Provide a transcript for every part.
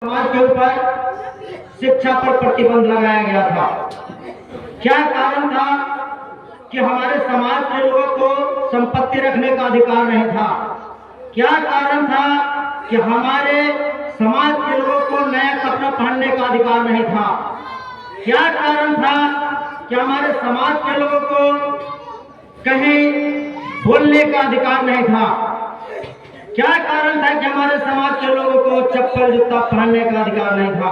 समाज के ऊपर शिक्षा पर प्रतिबंध लगाया गया था। क्या कारण था कि हमारे समाज के लोगों को संपत्ति रखने का अधिकार नहीं था? क्या कारण था कि हमारे समाज के लोगों को नया कपड़ा पहनने का अधिकार नहीं था? क्या कारण था कि हमारे समाज के लोगों को कहीं बोलने का अधिकार नहीं था? क्या कारण था कि हमारे समाज के लोगों को चप्पल जूता पहनने का अधिकार नहीं था?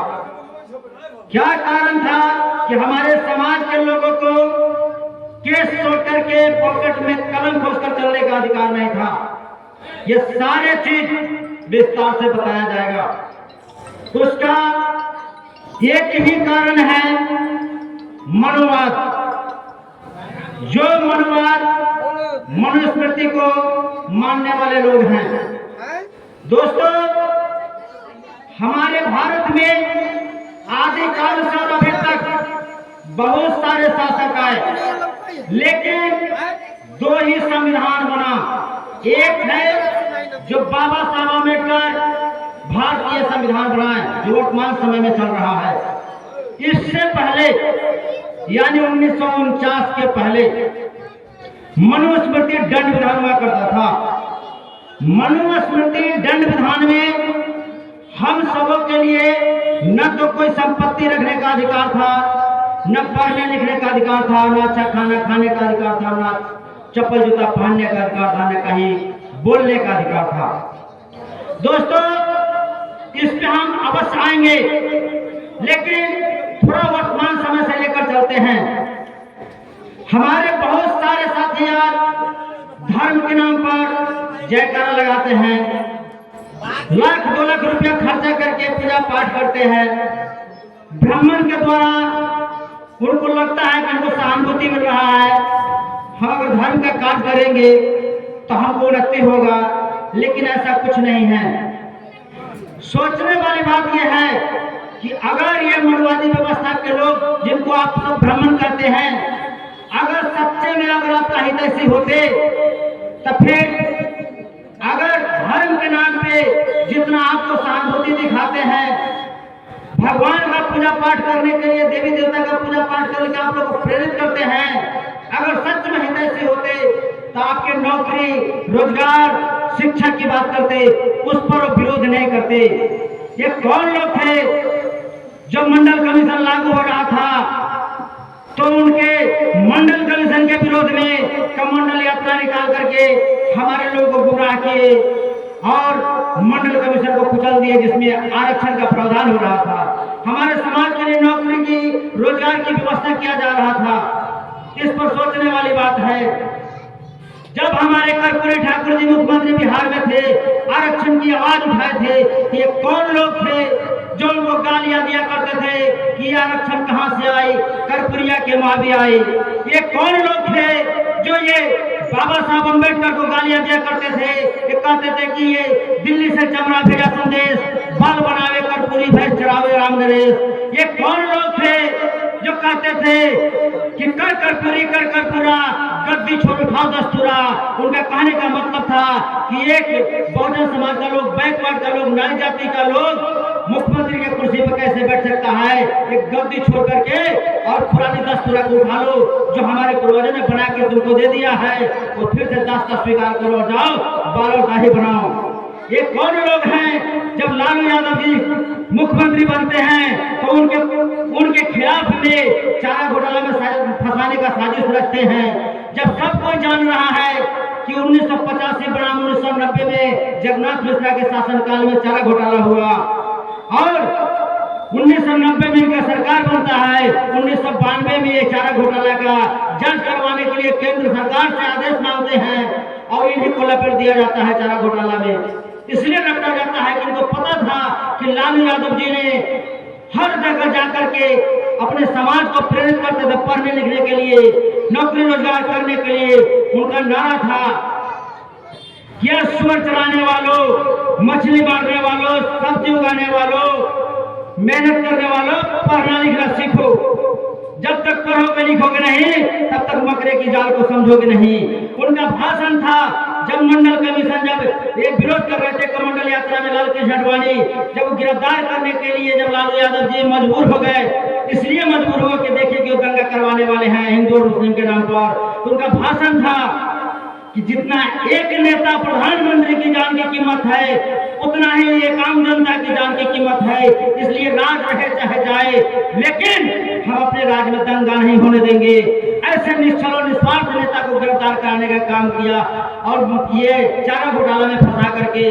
क्या कारण था कि हमारे समाज के लोगों को केस छोड़ करके पॉकेट में कलम खोसकर चलने का अधिकार नहीं था? ये सारे चीज विस्तार से बताया जाएगा। उसका एक ही कारण है मनुवाद। जो मनुवाद मनुस्मृति को मानने वाले लोग हैं। दोस्तों, हमारे भारत में आदिकाल से और अभी तक बहुत सारे शासक आए, लेकिन दो ही संविधान बना। एक है जो बाबा साहब अम्बेडकर भारतीय संविधान बनाए, जो वर्तमान समय में चल रहा है। इससे पहले यानी 1949 के पहले मनुस्मृति दंड विधान हुआ करता था। मनुस्मृति दंड विधान में हम सबों के लिए न तो कोई संपत्ति रखने का अधिकार था, न पढ़ने लिखने का अधिकार था, न अच्छा खाना खाने का अधिकार था, न चप्पल जूता पहनने का अधिकार था, न कहीं बोलने का अधिकार था। दोस्तों, इस पे हम अवश्य आएंगे, लेकिन थोड़ा वर्तमान समय से लेकर चलते हैं। हमारे बहुत सारे साथी आज धर्म के नाम पर जयकारा लगाते हैं, लाख 2 लाख रुपया खर्चा करके पूजा पाठ करते हैं। ब्राह्मण के द्वारा उनको लगता है कि हमको सहानुभूति मिल रहा है, हम अगर धर्म का कार्य करेंगे तो हमको उन्नति होगा, लेकिन ऐसा कुछ नहीं है। सोचने वाली बात यह है कि अगर ये मनुवादी व्यवस्था के लोग, जिनको आप सब ब्राह्मण कहते हैं, अगर सच्चे में अगर आपका हितैषी होते, तो फिर अगर धर्म के नाम पे जितना आपको सहानुभूति दिखाते हैं, भगवान का पूजा पाठ करने के लिए, देवी देवता का पूजा पाठ करने के आप लोग को प्रेरित करते हैं, अगर सच में हितैषी होते तो आपके नौकरी, रोजगार, शिक्षा की बात करते, उस पर विरोध नहीं करते। ये कौन लोग थे जो मंडल कमीशन लागू हो रहा था तो उनके मंडल कमीशन के विरोध में कमंडल यात्रा निकाल करके हमारे लोगों को गुमराह किए और मंडल कमीशन को कुचल दिए, जिसमें आरक्षण का प्रावधान हो रहा था। हमारे समाज के लिए नौकरी की, रोजगार की व्यवस्था किया जा रहा था। इस पर सोचने वाली बात है। जब हमारे कर्पूरी ठाकुर जी मुख्यमंत्री बिहार में थे, आरक्षण की आवाज उठाए थे, ये कौन लोग थे जो उनको गालियां दिया करते थे कि आरक्षण कहां से आई, कर्पूरिया के मां भी आई? ये कौन लोग थे जो ये बाबा साहब अम्बेडकर को गालियां दिया करते थे? ये कहते थे कि ये दिल्ली से चमड़ा भेजा संदेश, बाल बनावे कर्पूरी भैंस चरावे राम नरेश। ये कौन लोग थे जो कहते थे कि कर कर्पूरी कर कर्पूरा, गद्दी छोड़ उठाओ दस्तूरा? उनका कहने का मतलब था कि एक बहुजन समाज का लोग, बैकवर्ड का लोग, नारी जाति का लोग मुख्यमंत्री के कुर्सी पर कैसे बैठ सकता है? एक गद्दी छोड़ करके और पुरानी दस्तूरा को उठा लो, जो हमारे पूर्वजों ने बना के तुमको दे दिया है, वो फिर से दस्त स्वीकार करो, जाओ बालों दाढ़ी बनाओ। ये कौन लोग हैं? जब लालू यादव जी मुख्यमंत्री बनते हैं तो उनके खिलाफ में चारा घोटाला में फंसाने का साजिश रचते हैं। जब सब कोई जान रहा है कि 1985 बनाम 1990 में जगन्नाथ मिश्रा के शासनकाल में चारा घोटाला हुआ और 1990 में इनका सरकार बनता है, 1992 में ये चारा घोटाला का जांच करवाने के लिए केंद्र सरकार से आदेश मांगते हैं और इन्हीं को लपेट दिया जाता है चारा घोटाला में। इसलिए रखा जाता है कि इनको पता था कि लालू यादव जी ने हर जगह जाकर के अपने समाज को प्रेरित करते थे पढ़ने लिखने के लिए, नौकरी रोजगार करने के लिए। उनका नारा था कि सुअर चराने वालों, मछली मारने वालों, सब्जी उगाने वालों, मेहनत करने वालों, पढ़ना लिखना सीखो। जब तक पढ़ोगे लिखोगे नहीं, तब तक मकरे की जाल को समझोगे नहीं। उनका भाषण था जब मंडल कमीशन जब ये विरोध कर रहे थे कमंडल यात्रा में लाल कृष्ण आडवाणी, जब गिरफ्तार करने के लिए जब लालू यादव जी मजबूर हो गए, इसलिए मजबूर हो कि देखिए कि वो दंगा करवाने वाले हैं हिंदू और मुस्लिम के नाम पर, तो उनका भाषण था कि जितना एक नेता प्रधानमंत्री की जान की कीमत है उतना ही एक आम जनता की जान की कीमत है, इसलिए राज रहे चाहे जाए लेकिन हम अपने राज्य में दंगा नहीं होने देंगे। ऐसे निश्चल और निस्वार्थ नेता को गिरफ्तार कराने का काम किया और ये चारा घोटाला में फंसा करके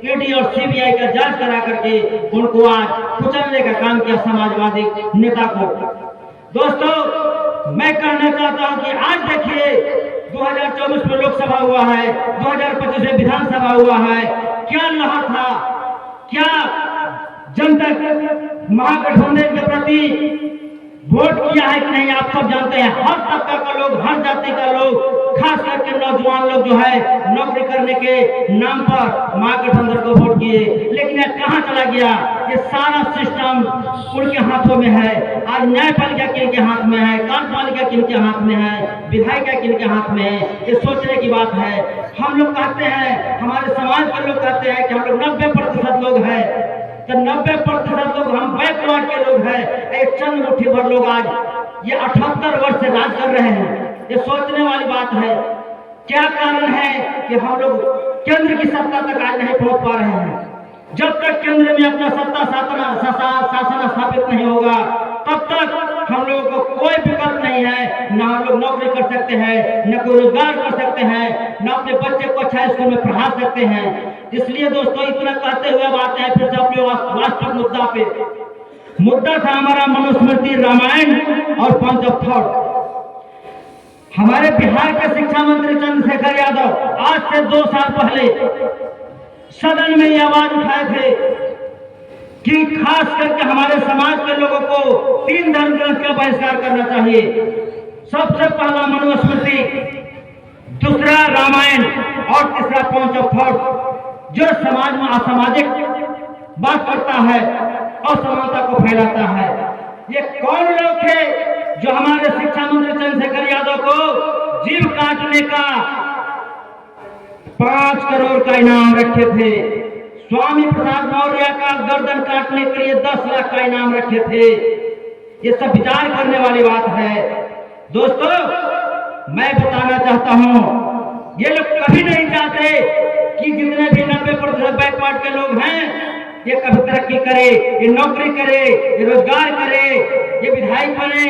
ईडी और सीबीआई का जांच करा करके उनको आज कुचलने का काम किया समाजवादी नेता को। दोस्तों मैं कहना चाहता हूं कि आज देखिए 2024 में लोकसभा हुआ है, 2025 में विधानसभा हुआ है, क्या लहर था, क्या जनता महागठबंधन के प्रति वोट किया है कि नहीं आप सब जानते हैं। हर तबका का लोग, हर जाति का लोग, खास करके नौजवान लोग जो है नौकरी करने के नाम पर महागठबंधन को वोट किए, लेकिन यह कहां चला गया? ये सारा सिस्टम उनके हाथों में है। आज न्यायपालिका किनके हाथ में है, कार्यपालिका किनके हाथ में है, विधायिका किनके हाथ में है, ये सोचने की बात है। हम लोग कहते हैं, हमारे समाज के लोग कहते हैं कि हम लोग 90% लोग हैं, तो 90% लोग हम बैकवर्ड के लोग हैं। एक चंद मुट्ठी भर लोग आज ये 78 वर्ष से राज कर रहे हैं। ये सोचने वाली बात है। क्या कारण है कि हम लोग केंद्र की सत्ता तक आज नहीं पहुंच पा रहे हैं? जब तक केंद्र में अपना सत्ता शासन स्थापित नहीं होगा तब तक हम लोगों को कोई विकल्प नहीं है। न हम लोग नौकरी कर सकते हैं, न कोई रोजगार कर सकते हैं, न अपने बच्चे को अच्छा स्कूल में पढ़ा सकते हैं। इसलिए दोस्तों इतना कहते हुए बात है फिर से अपने वास्तविक मुद्दा पे। मुद्दा था हमारा मनुस्मृति, रामायण और पंच ऑफ थॉट। हमारे बिहार के शिक्षा मंत्री चंद्रशेखर यादव आज से 2 साल पहले सदन में ये आवाज उठाए थे कि खास करके हमारे समाज के लोगों को 3 धर्म ग्रंथ का बहिष्कार करना चाहिए। सबसे पहला मनुस्मृति, दूसरा रामायण और तीसरा पंच ऑफ थॉट, जो समाज में असामाजिक बात करता है, असमानता को फैलाता है। ये कौन लोग थे जो हमारे शिक्षा मंत्री चंद्रशेखर यादव को जीव काटने का 5 करोड़ का इनाम रखे थे? स्वामी प्रसाद मौर्य का गर्दन काटने के लिए 10 लाख का इनाम रखे थे। ये सब विचार करने वाली बात है। दोस्तों मैं बताना चाहता हूं, ये लोग कभी नहीं चाहते कि जितने भी 90% बैकवर्ड के लोग हैं ये कभी तरक्की करे, ये नौकरी करे, ये रोजगार करे, ये विधायक बने,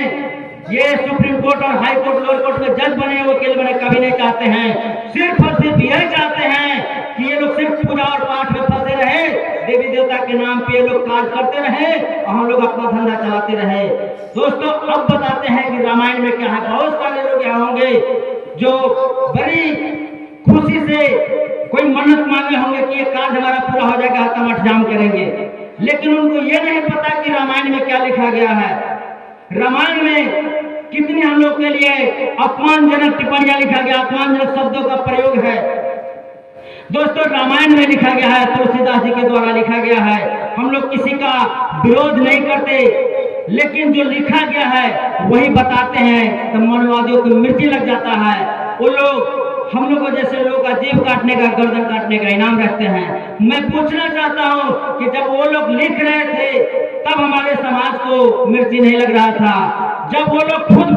ये सुप्रीम कोर्ट और हाई कोर्ट, लोअर कोर्ट में जज बने, वकील बने, कभी नहीं चाहते हैं। सिर्फ और सिर्फ यही चाहते हैं कि ये लोग सिर्फ पूजा और पाठ में फंसे रहे, देवी देवता के नाम पे ये लोग कार्य करते रहे और हम लोग अपना धंधा चलाते रहे। दोस्तों अब बताते हैं कि रामायण में क्या है। बहुत सारे लोग यहाँ होंगे जो बड़ी खुशी से कोई मन्नत मांगे होंगे कि ये कार्य हमारा पूरा हो जाएगा, हम अठजाम करेंगे, लेकिन उनको ये नहीं पता कि रामायण में क्या लिखा गया है। रामायण में कितनी हम लोग के लिए अपमानजनक टिप्पणियां लिखा गया, अपमानजनक शब्दों का प्रयोग है। दोस्तों रामायण में लिखा गया है, तुलसीदास जी के द्वारा लिखा गया है। हम लोग किसी का विरोध नहीं करते, लेकिन जो लिखा गया है वही बताते हैं तो मनवादियों को मिर्ची लग जाता है। वो लोग हम लोग को जैसे लोगों का जीव काटने का, गर्दन काटने का इनाम रखते हैं। मैं पूछना चाहता हूं कि जब वो लोग लिख रहे थे तब हमारे समाज को मिर्ची नहीं लग रहा था। जब वो लोग खुद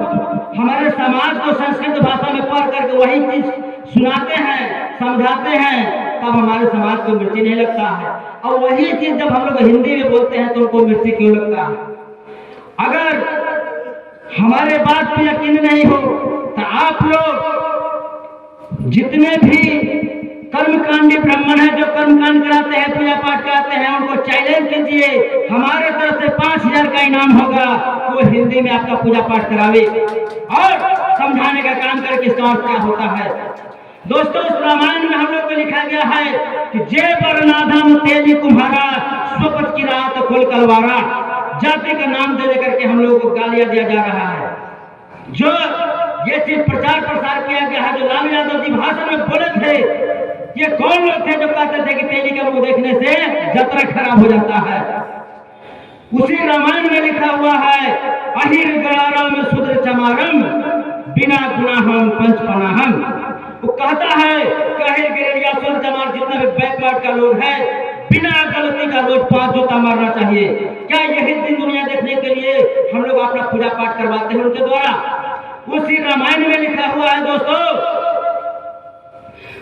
हमारे समाज को संस्कृत भाषा में पढ़ करके वही चीज सुनाते हैं, समझाते हैं, तब हमारे समाज को मिर्ची नहीं लगता है। और वही चीज जब हम लोग हिंदी में बोलते हैं तो उनको मिर्ची क्यों लगता है? अगर हमारे बात पे यकीन नहीं हो तो आप लोग जितने भी कर्मकांडी ब्राह्मण हैं जो कर्मकांड कराते हैं, पूजा पाठ कराते हैं, उनको चैलेंज कीजिए, हमारे तरफ से 5000 का इनाम होगा, वो हिंदी में आपका पूजा पाठ करावे और समझाने का काम करे कि इसका अर्थ क्या होता है। दोस्तों उस रामायण में हम लोग को लिखा गया है कि जय बरनाधम तेजी कुम्हारा स्वपत की रात खोल कलवारा। जाति का नाम दे देकर के हम लोगों को गालियां दिया जा रहा है। जो ये चीज प्रचार प्रसार किया गया है, जो लालू यादव जी भाषण में बोले थे, ये कौन लोग थे जो कहते थे कि तेली का मुंह देखने से जतरा खराब हो जाता है? उसी रामायण में लिखा हुआ है, अहिर गड़ारा में शूद्र चमारम बिना गुनाहम पंचपनाहम। वो कहता है कहे गिररिया सुन जमान जितना भी बैकवर्ड का लोग है बिना गलती का रोज 5 जूता मारना चाहिए। क्या यही दिन दुनिया देखने के लिए हम लोग अपना पूजा पाठ करवाते हैं उनके द्वारा? उसी रामायण में लिखा हुआ है दोस्तों,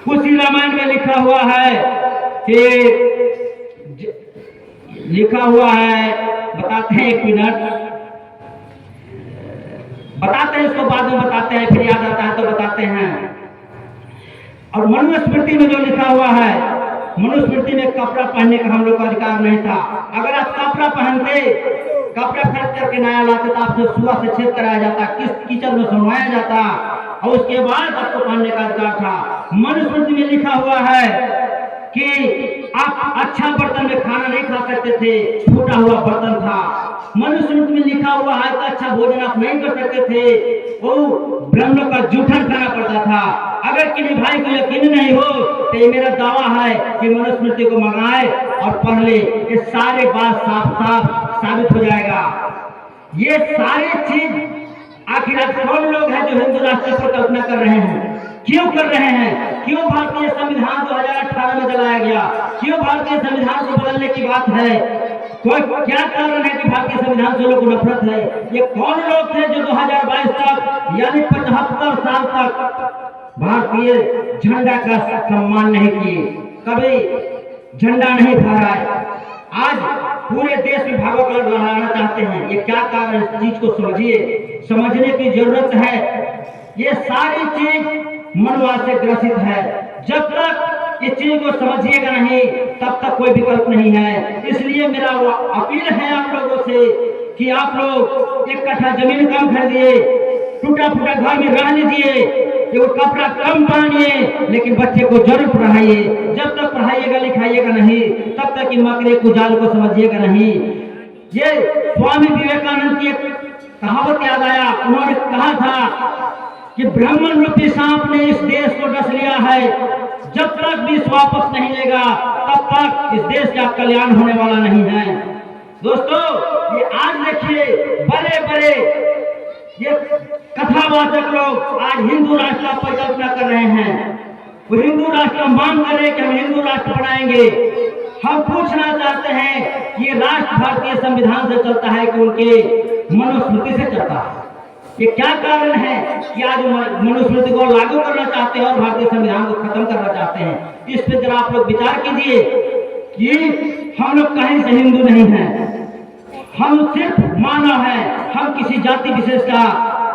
उसी रामायण में लिखा हुआ है कि लिखा हुआ है, बताते हैं 1 मिनट, बताते हैं इसको बाद में बताते हैं, फिर याद आता है तो बताते हैं। और मनुस्मृति में जो लिखा हुआ है, मनुस्मृति में कपड़ा पहनने का हम लोग का अधिकार नहीं था। अगर आप कपड़ा पहनते, कपड़ा खरीद करके नया लाते तो आपसे सुआ से छेद कराया जाता, किस कीचड़ में सुनवाया जाता और उसके बाद आपको पहनने का अधिकार था। मनुस्मृति में लिखा हुआ है कि आप अच्छा बर्तन में खाना नहीं खा सकते थे, फूटा हुआ बर्तन था। मनुस्मृति में लिखा हुआ है कि अच्छा भोजन आप नहीं कर सकते थे, वो ब्राह्मणों का जूठन खाना पड़ता था। अगर किसी भाई को यकीन नहीं हो तो ये मेरा दावा है कि मनुस्मृति को मंगाए और पढ़ ले, ये सारे बात साफ साफ साबित हो जाएगा। ये सारी चीज आखिर आज कौन लोग हैं जो हिंदू राष्ट्र पर कल्पना कर रहे हैं? क्यों कर रहे हैं? क्यों भारतीय संविधान 2018 में जलाया गया? क्यों भारतीय संविधान को बदलने की बात है? कोई क्या कारण है कि भारतीय संविधान से लोगों को नफरत है? ये कौन लोग थे जो 2022 तक यानी 75 साल तक भारतीय झंडा का सम्मान नहीं किए, कभी झंडा नहीं फहराए, आज पूरे देश में भागवत लहराना चाहते हैं? ये क्या कारण? इस चीज को समझिए, समझने की जरूरत है। ये सारी चीज मनवाद से ग्रसित है। जब तक इस चीज को समझिएगा नहीं तब तक कोई विकल्प नहीं है। इसलिए मेरा अपील है आप लोगों से कि आप लोग 1 कट्ठा जमीन कम खरीदिए, टूटा फूटा घर में रह लीजिए, वो कपड़ा कम पहनिए, लेकिन बच्चे को जरूर पढ़ाइए। जब तक पढ़ाइएगा लिखाइएगा नहीं तब तक इन मकरे को जाल को समझिएगा नहीं। ये स्वामी विवेकानंद की एक कहावत याद आया। उन्होंने कहा था कि ब्राह्मण रूपी सांप ने इस देश को डस लिया है, जब तक विष वापस नहीं लेगा तब तक इस देश का कल्याण होने वाला नहीं है। दोस्तों ये आज देखिए बड़े बड़े ये कथावाचक लोग आज हिंदू राष्ट्र का परिकल्पना कर रहे हैं। वो हिंदू राष्ट्र मांग कर रहे हैं कि हम हिंदू राष्ट्र बनाएंगे। हम पूछना चाहते हैं कि ये राष्ट्र भारतीय संविधान से चलता है कि उनके मनुस्मृति से चलता है? ये क्या कारण है कि आज मनुस्मृति को लागू करना चाहते हैं और भारतीय संविधान को खत्म करना चाहते हैं? इस पर जरा आप लोग विचार कीजिए कि हम लोग कहीं से हिंदू नहीं हैं, हम सिर्फ मानव हैं। हम किसी जाति विशेष का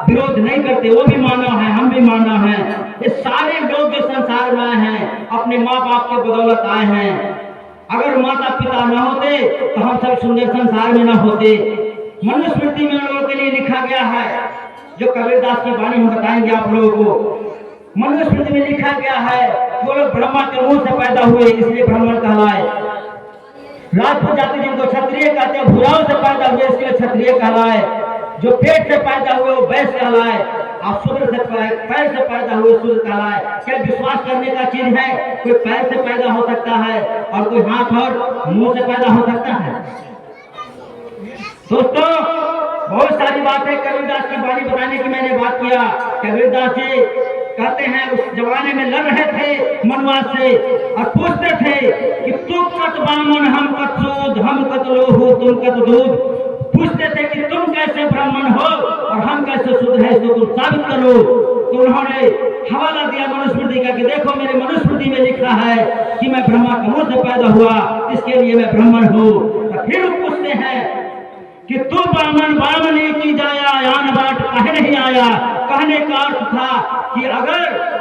विरोध नहीं करते, वो भी मानव है, हम भी मानव हैं। ये सारे लोग जो संसार में आए हैं अपने माँ बाप के बदौलत आए हैं। अगर माता पिता न होते तो हम सब सुंदर संसार में न होते। मनुस्मृति में लोगों के लिए लिखा गया है, जो कबीरदास की वाणी हम बताएंगे आप लोगों को। मनुस्मृति में लिखा गया है वो लोग ब्रह्मा के मुंह से पैदा हुए इसलिए ब्राह्मण कहलाए। राजपूत जाति जिनको क्षत्रिय कहते हैं, भुजाओं से पैदा हुए इसलिए क्षत्रिय कहलाए। जो पेट से पैदा हुए वो वैश्य कहलाए। आप शूद्र से पैर से पैदा हुए शूद्र कहलाए। क्या विश्वास करने का चीज है? कोई पैर से पैदा हो सकता है और कोई हाथ और मुंह से पैदा हो सकता है? दोस्तों बहुत सारी बातें कबीरदास की वाणी बताने की मैंने बात किया। कबीरदास जी कहते हैं उस जमाने में लड़ रहे थे मनवाद से और पूछते थे कि तुम कत ब्राह्मण हम कत शूद्र, हम कत लोहू तुम कत दूध। पूछते थे कि तुम कैसे ब्राह्मण हो और हम कैसे शूद्र है, इसको तुम साबित करो। तो उन्होंने हवाला दिया मनुस्मृति का कि देखो मेरे मनुस्मृति में लिखा है कि मैं ब्रह्मा के मुंह से पैदा हुआ, इसके लिए मैं ब्राह्मण हूँ। तो फिर पूछते हैं कि तू ब्राह्मण ब्राह्मणी की जाया यान बाट कहे नहीं आया। कहने का अर्थ था कि अगर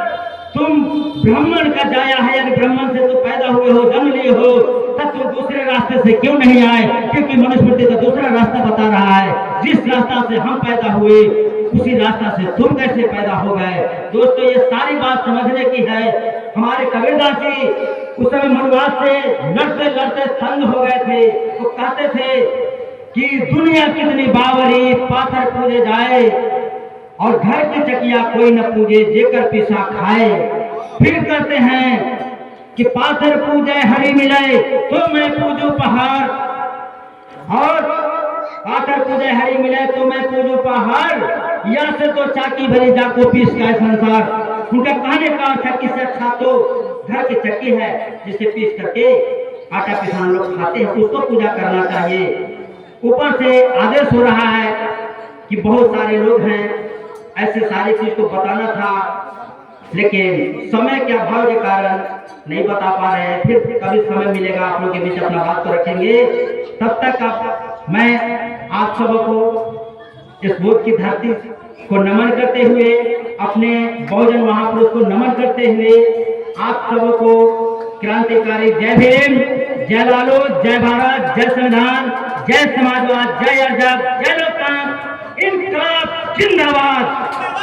तुम ब्राह्मण का जाया है यानी ब्राह्मण से तो पैदा हुए हो, जन्म लिए हो, तब तुम दूसरे रास्ते से क्यों नहीं आए? क्योंकि मनुस्मृति का दूसरा रास्ता बता रहा है। जिस रास्ता से हम पैदा हुए उसी रास्ता से तुम कैसे पैदा हो गए? दोस्तों ये सारी बात समझने की है। हमारे कबीरदास जी उस समय मनवाद से लड़ते लड़ते तंग हो गए थे। वो कहते थे कि दुनिया कितनी बावरी पाथर पूजे जाए और घर की चकिया कोई न पूजे जेकर पिसा खाए। फिर कहते हैं कि पाथर पूजे हरि मिले तो मैं पूजू पहाड़, और पाथर पूजे हरि मिले तो मैं पूजू पहाड़, या से तो चाकी भरी जाको पीस का संसार। उनका कहने का अर्थ है कि इससे अच्छा तो घर की चक्की है जिसे पीस करके आटा पिसान लोग खाते हैं, उसको पूजा करना चाहिए। ऊपर से आदेश हो रहा है कि बहुत सारे लोग हैं, ऐसे सारी चीज को बताना था, लेकिन समय के अभाव के कारण नहीं बता पा रहे हैं। फिर कभी समय मिलेगा आप लोगों के बीच अपना बात को रखेंगे। तब तक मैं आप सबको इस बोध की धरती को नमन करते हुए, अपने बहुजन महापुरुष को नमन करते हुए, आप सबको क्रांतिकारी जय भीम, जय लालू, जय भारत, जय संविधान, जय समाजवाद, जय अरजब, जय लोकतंत्र, इनकलाब जिंदाबाद।